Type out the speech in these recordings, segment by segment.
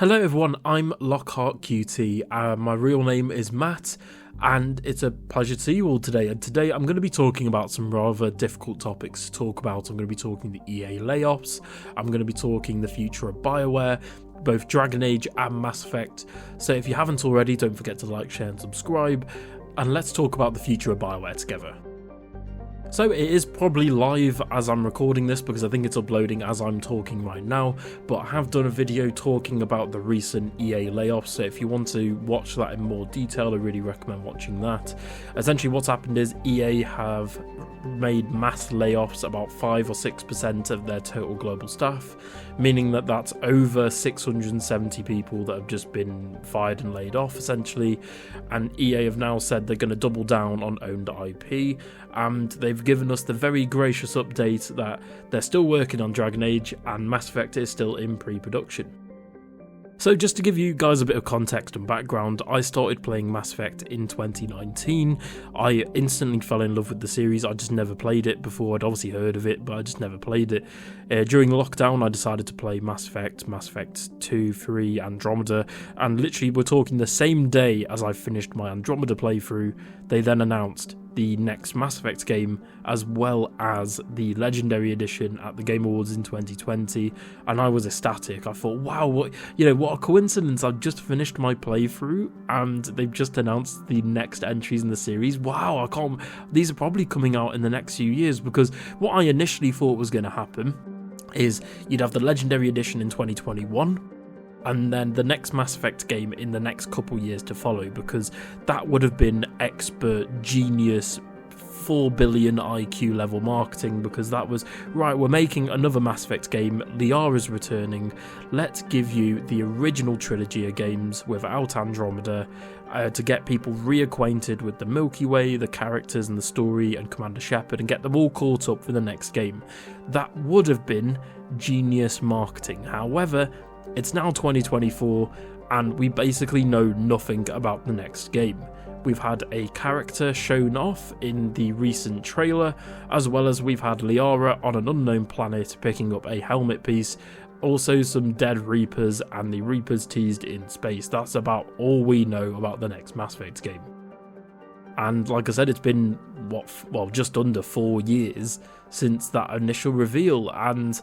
Hello everyone, I'm Lockhart QT. My real name is Matt, and it's a pleasure to see you all today. And today I'm going to be talking about some rather difficult topics to talk about. I'm going to be talking the EA layoffs, I'm going to be talking the future of Bioware, both Dragon Age and Mass Effect. So if you haven't already, don't forget to like, share and subscribe, and let's talk about the future of Bioware together. So it is probably live as I'm recording this because I think it's uploading as I'm talking right now, but I have done a video talking about the recent EA layoffs, so if you want to watch that in more detail, I really recommend watching that. Essentially what's happened is EA have made mass layoffs, about 5 or 6% of their total global staff, meaning that that's over 670 people that have just been fired and laid off essentially, and EA have now said they're going to double down on owned IP, and they've given us the very gracious update that they're still working on Dragon Age and Mass Effect is still in pre-production. So just to give you guys a bit of context and background, I started playing Mass Effect in 2019. I instantly fell in love with the series. I just never played it before. I'd obviously heard of it, but I just never played it. During lockdown, I decided to play Mass Effect 2, 3, Andromeda, and literally we're talking the same day as I finished my Andromeda playthrough, they then announced the next Mass Effect game, as well as the Legendary Edition at the Game Awards in 2020, and I was ecstatic. I thought, wow, what a coincidence, I've just finished my playthrough and they've just announced the next entries in the series. Wow, these are probably coming out in the next few years, because what I initially thought was going to happen is you'd have the Legendary Edition in 2021, and then the next Mass Effect game in the next couple years to follow, because that would have been expert, genius, 4 billion IQ level marketing, because that was, right, we're making another Mass Effect game, Liara's returning, let's give you the original trilogy of games without Andromeda, to get people reacquainted with the Milky Way, the characters and the story and Commander Shepard, and get them all caught up for the next game. That would have been genius marketing. However, it's now 2024 and we basically know nothing about the next game. We've had a character shown off in the recent trailer, as well as we've had Liara on an unknown planet picking up a helmet piece, also some dead Reapers and the Reapers teased in space. That's about all we know about the next Mass Effect game. And like I said, it's been, just under 4 years since that initial reveal, and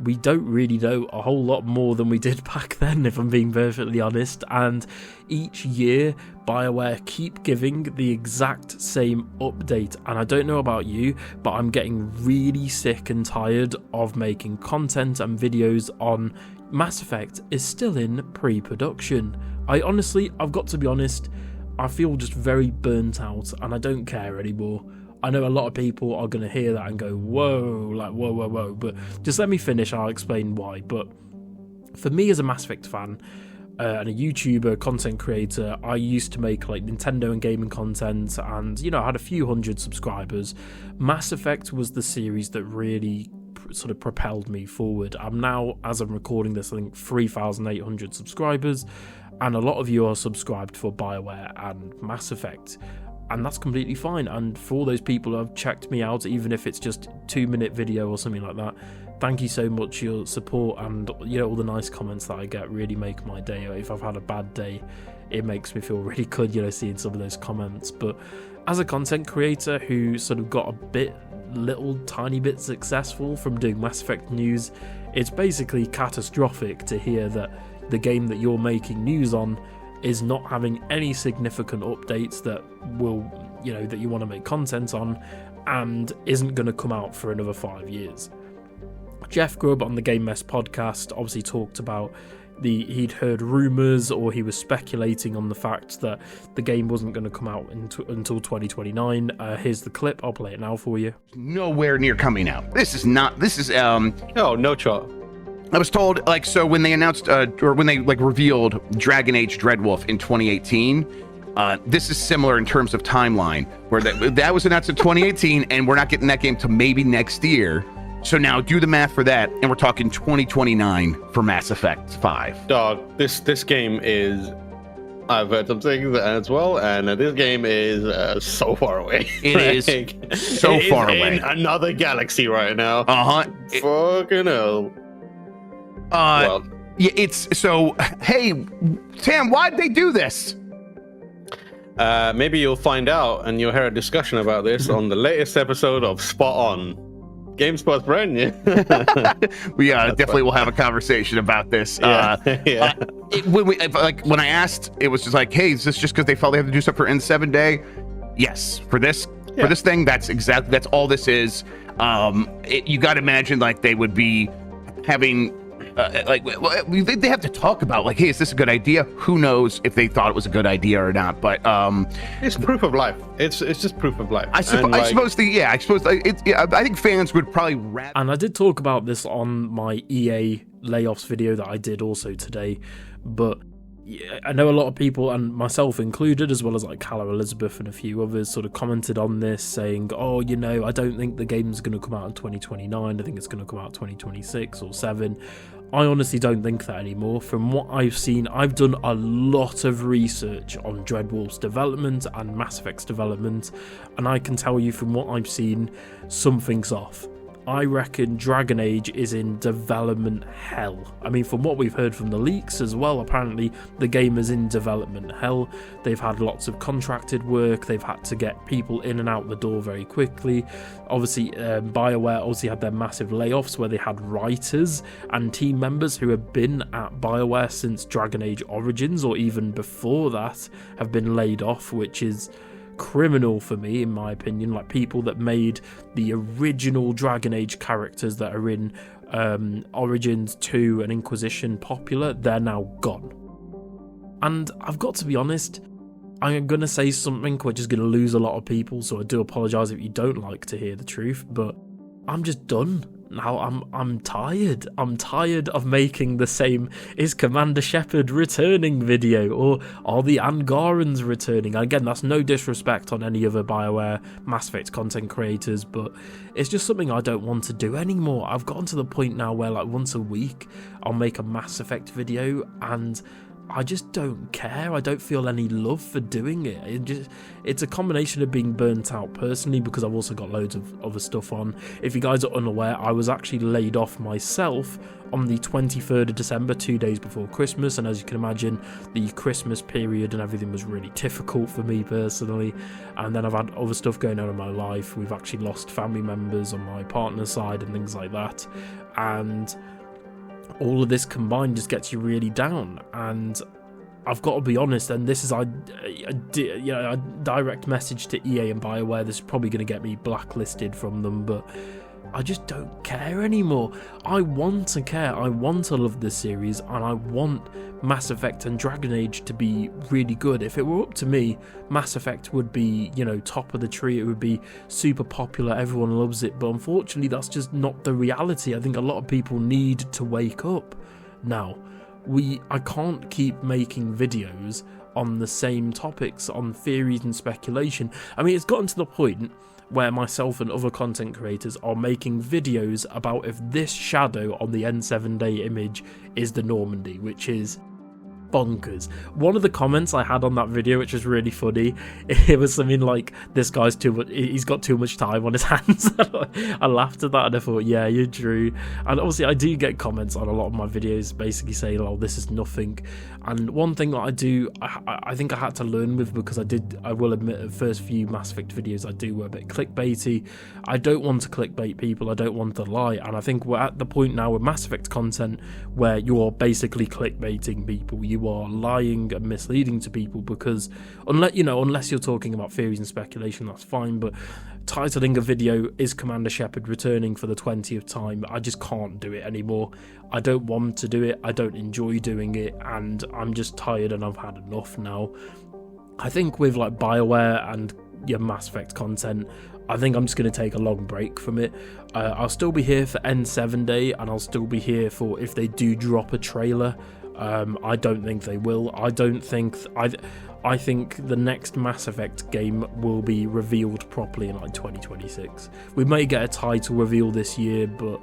we don't really know a whole lot more than we did back then, if I'm being perfectly honest. And each year, Bioware keep giving the exact same update. And I don't know about you, but I'm getting really sick and tired of making content and videos on Mass Effect is still in pre-production. I've got to be honest, I feel just very burnt out and I don't care anymore. I know a lot of people are going to hear that and go, whoa, but just let me finish, I'll explain why. But for me as a Mass Effect fan and a YouTuber, content creator, I used to make like Nintendo and gaming content, and I had a few hundred subscribers. Mass Effect was the series that really sort of propelled me forward. I'm now, as I'm recording this, I think 3,800 subscribers, and a lot of you are subscribed for Bioware and Mass Effect. And that's completely fine. And for all those people who have checked me out, even if it's just 2-minute video or something like that, thank you so much. Your support and all the nice comments that I get really make my day. If I've had a bad day, it makes me feel really good, seeing some of those comments. But as a content creator who sort of got a tiny bit successful from doing Mass Effect news, it's basically catastrophic to hear that the game that you're making news on is not having any significant updates that will, that you want to make content on, and isn't going to come out for another 5 years. Jeff Grubb on the Game Mess podcast obviously talked about he'd heard rumours, or he was speculating on the fact that the game wasn't going to come out until 2029. Here's the clip, I'll play it now for you. Nowhere near coming out. Oh, no trouble. I was told, so when they announced, or when they revealed Dragon Age Dreadwolf in 2018, this is similar in terms of timeline, where that was announced in 2018, and we're not getting that game till maybe next year. So now do the math for that, and we're talking 2029 for Mass Effect 5. Dog, this game is, I've heard some things as well, and this game is so far away. It is so far away. In another galaxy right now. Uh-huh. Fucking hell. Yeah, it's so. Hey, Sam, why'd they do this? Maybe you'll find out, and you'll hear a discussion about this on the latest episode of Spot On. GameSpot's brand new. We definitely will have a conversation about this. Yeah. When I asked, it was just like, hey, is this just because they felt they have to do something for N7 Day? Yes, for this thing, that's all this is. You got to imagine like they would be having. They have to talk about like, hey, is this a good idea? Who knows if they thought it was a good idea or not? But it's proof of life. It's just proof of life. I suppose I think fans would probably rather. And I did talk about this on my EA layoffs video that I did also today, but yeah, I know a lot of people, and myself included, as well as like Calla Elizabeth and a few others, sort of commented on this saying, oh, I don't think the game's going to come out in 2029. I think it's going to come out 2026 or 7. I honestly don't think that anymore. From what I've seen, I've done a lot of research on Dreadwolf's development and Mass Effect's development, and I can tell you from what I've seen, something's off. I reckon Dragon Age is in development hell. I mean, from what we've heard from the leaks as well, apparently the game is in development hell. They've had lots of contracted work. They've had to get people in and out the door very quickly. Obviously, Bioware also had their massive layoffs where they had writers and team members who have been at Bioware since Dragon Age Origins, or even before that, have been laid off, which is criminal for me, in my opinion. Like, people that made the original Dragon Age characters that are in Origins 2 and Inquisition popular, they're now gone. And I've got to be honest, I'm going to say something which is going to lose a lot of people, so I do apologise if you don't like to hear the truth, but I'm just done. Now I'm tired. I'm tired of making the same "is Commander Shepard returning" video, or "are the Angarans returning?" Again, that's no disrespect on any other Bioware Mass Effect content creators, but it's just something I don't want to do anymore. I've gotten to the point now where like once a week I'll make a Mass Effect video, and I just don't care. I don't feel any love for doing it. It's a combination of being burnt out personally, because I've also got loads of other stuff on. If you guys are unaware, I was actually laid off myself on the 23rd of December, 2 days before Christmas, and as you can imagine, the Christmas period and everything was really difficult for me personally. And then I've had other stuff going on in my life. We've actually lost family members on my partner's side and things like that, and all of this combined just gets you really down. And I've got to be honest, and this is a direct message to EA and Bioware. This is probably going to get me blacklisted from them, but I just don't care anymore. I want to care. I want to love this series, and I want Mass Effect and Dragon Age to be really good. If it were up to me, Mass Effect would be, top of the tree. It would be super popular. Everyone loves it. But unfortunately, that's just not the reality. I think a lot of people need to wake up now. I can't keep making videos on the same topics, on theories and speculation. I mean, it's gotten to the point where myself and other content creators are making videos about if this shadow on the N7 Day image is the Normandy, which is bonkers. One of the comments I had on that video, which was really funny, it was something like, "This guy's he's got too much time on his hands." I laughed at that and I thought, yeah, you're true. And obviously I do get comments on a lot of my videos basically saying, "Oh, this is nothing." And one thing that I think I had to learn with, because I will admit, the first few Mass Effect videos I do were a bit clickbaity. I don't want to clickbait people, I don't want to lie, and I think we're at the point now with Mass Effect content where you're basically clickbaiting people. You are lying and misleading to people, because unless you're talking about theories and speculation, that's fine, but titling a video "Is Commander Shepard returning?" for the 20th time, I just can't do it anymore. I don't want to do it, I don't enjoy doing it, and I'm just tired and I've had enough now. I think with like Bioware and your Mass Effect content, I think I'm just going to take a long break from it. I'll still be here for N7 Day, and I'll still be here for if they do drop a trailer. I don't think they will. I think the next Mass Effect game will be revealed properly in like 2026. We may get a title reveal this year, but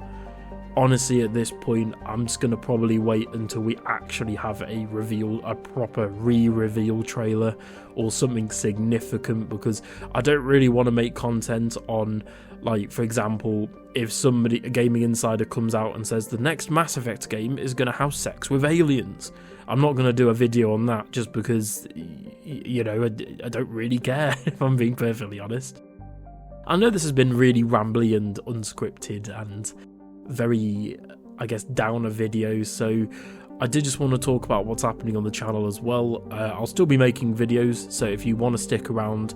honestly, at this point, I'm just going to probably wait until we actually have a proper re-reveal trailer or something significant, because I don't really want to make content on, like, for example, if a gaming insider comes out and says the next Mass Effect game is going to have sex with aliens. I'm not going to do a video on that just because, I don't really care, if I'm being perfectly honest. I know this has been really rambly and unscripted and very, I guess, downer video, so I did just want to talk about what's happening on the channel as well. I'll still be making videos, so if you want to stick around,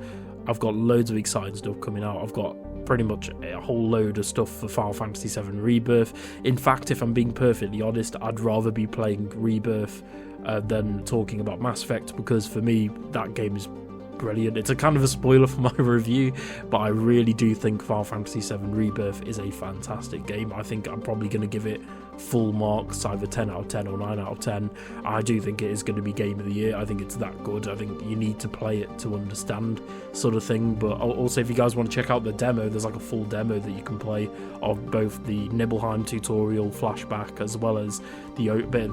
I've got loads of exciting stuff coming out. I've got pretty much a whole load of stuff for Final Fantasy VII Rebirth. In fact, if I'm being perfectly honest, I'd rather be playing Rebirth than talking about Mass Effect, because for me, that game is brilliant. It's a kind of a spoiler for my review, but I really do think Final Fantasy VII Rebirth is a fantastic game. I think I'm probably going to give it full marks, either 10 out of 10 or 9 out of 10. I do think it is going to be Game of the Year. I think it's that good. I think you need to play it to understand, sort of thing. But also, if you guys want to check out the demo, there's like a full demo that you can play of both the Nibelheim tutorial flashback as well as the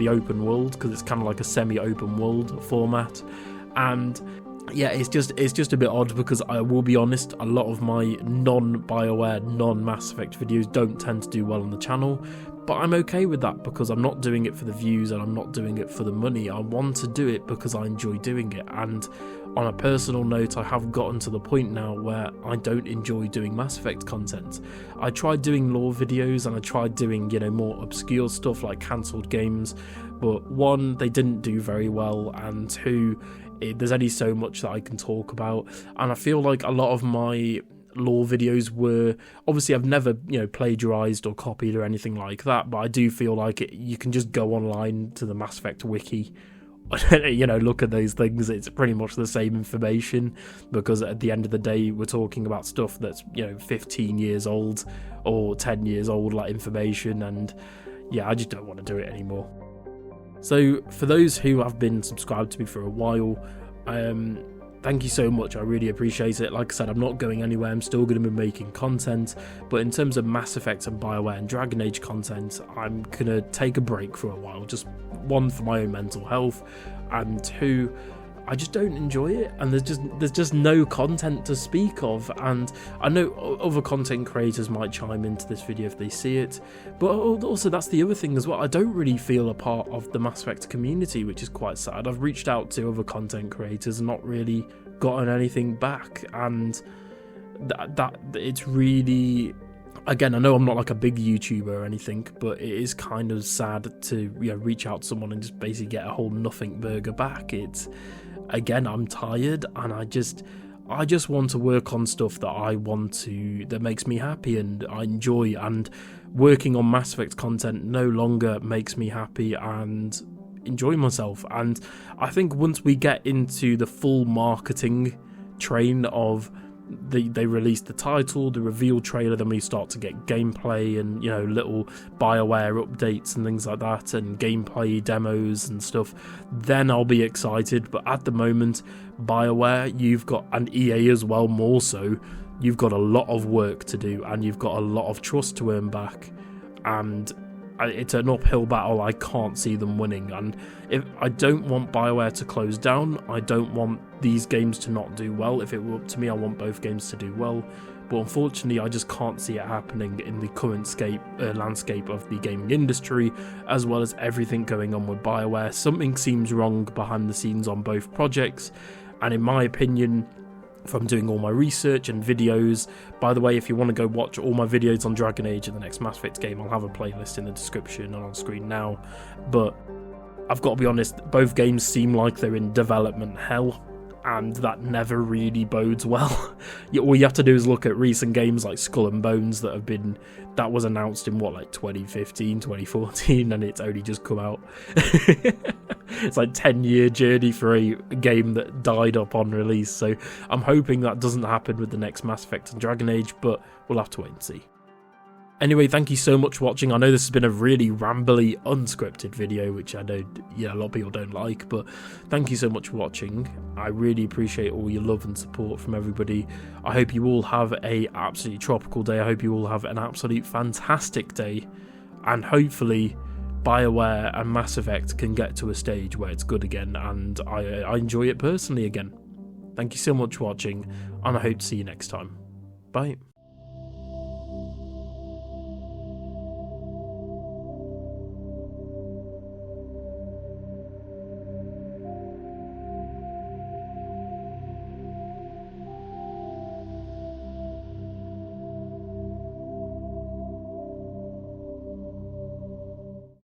open world, because it's kind of like a semi-open world format. And yeah, it's just a bit odd, because I will be honest, a lot of my non-Bioware, non-Mass Effect videos don't tend to do well on the channel, but I'm okay with that, because I'm not doing it for the views and I'm not doing it for the money. I want to do it because I enjoy doing it, and on a personal note, I have gotten to the point now where I don't enjoy doing Mass Effect content. I tried doing lore videos and I tried doing, more obscure stuff like cancelled games, but one, they didn't do very well, and two, there's only so much that I can talk about, and I feel like a lot of my lore videos were, obviously I've never plagiarized or copied or anything like that, but I do feel like you can just go online to the Mass Effect wiki, look at those things. It's pretty much the same information, because at the end of the day, we're talking about stuff that's 15 years old or 10 years old, like information, and yeah, I just don't want to do it anymore. So for those who have been subscribed to me for a while, thank you so much. I really appreciate it. Like I said, I'm not going anywhere. I'm still going to be making content, but in terms of Mass Effect and Bioware and Dragon Age content, I'm going to take a break for a while. Just one, for my own mental health, and two, I just don't enjoy it, and there's just no content to speak of. And I know other content creators might chime into this video if they see it, but also that's the other thing as well. I don't really feel a part of the Mass Effect community, which is quite sad. I've reached out to other content creators and not really gotten anything back, and that it's really, again, I know I'm not like a big YouTuber or anything, but it is kind of sad to reach out to someone and just basically get a whole nothing burger back. Again, I'm tired, and I just want to work on stuff that makes me happy and I enjoy, and working on Mass Effect content no longer makes me happy and enjoy myself. And I think once we get into the full marketing train of they release the title, the reveal trailer, then we start to get gameplay and little Bioware updates and things like that, and gameplay demos and stuff, then I'll be excited. But at the moment, Bioware, you've got, and EA as well, more so, you've got a lot of work to do, and you've got a lot of trust to earn back, and it's an uphill battle. I can't see them winning, and if I don't want Bioware to close down, I don't want these games to not do well. If it were up to me, I want both games to do well, but unfortunately I just can't see it happening in the current landscape of the gaming industry, as well as everything going on with Bioware. Something seems wrong behind the scenes on both projects, and in my opinion, from doing all my research and videos, by the way, if you want to go watch all my videos on Dragon Age and the next Mass Effect game, I'll have a playlist in the description and on screen now, but I've got to be honest, both games seem like they're in development hell, and that never really bodes well. All you have to do is look at recent games like Skull and Bones that was announced in 2015, 2014, and it's only just come out. It's like 10-year journey for a game that died upon release, so I'm hoping that doesn't happen with the next Mass Effect and Dragon Age, but we'll have to wait and see. Anyway, thank you so much for watching. I know this has been a really rambly, unscripted video, which I know a lot of people don't like, but thank you so much for watching. I really appreciate all your love and support from everybody. I hope you all have a absolutely tropical day. I hope you all have an absolute fantastic day, and hopefully Bioware and Mass Effect can get to a stage where it's good again, and I enjoy it personally again. Thank you so much for watching, and I hope to see you next time. Bye.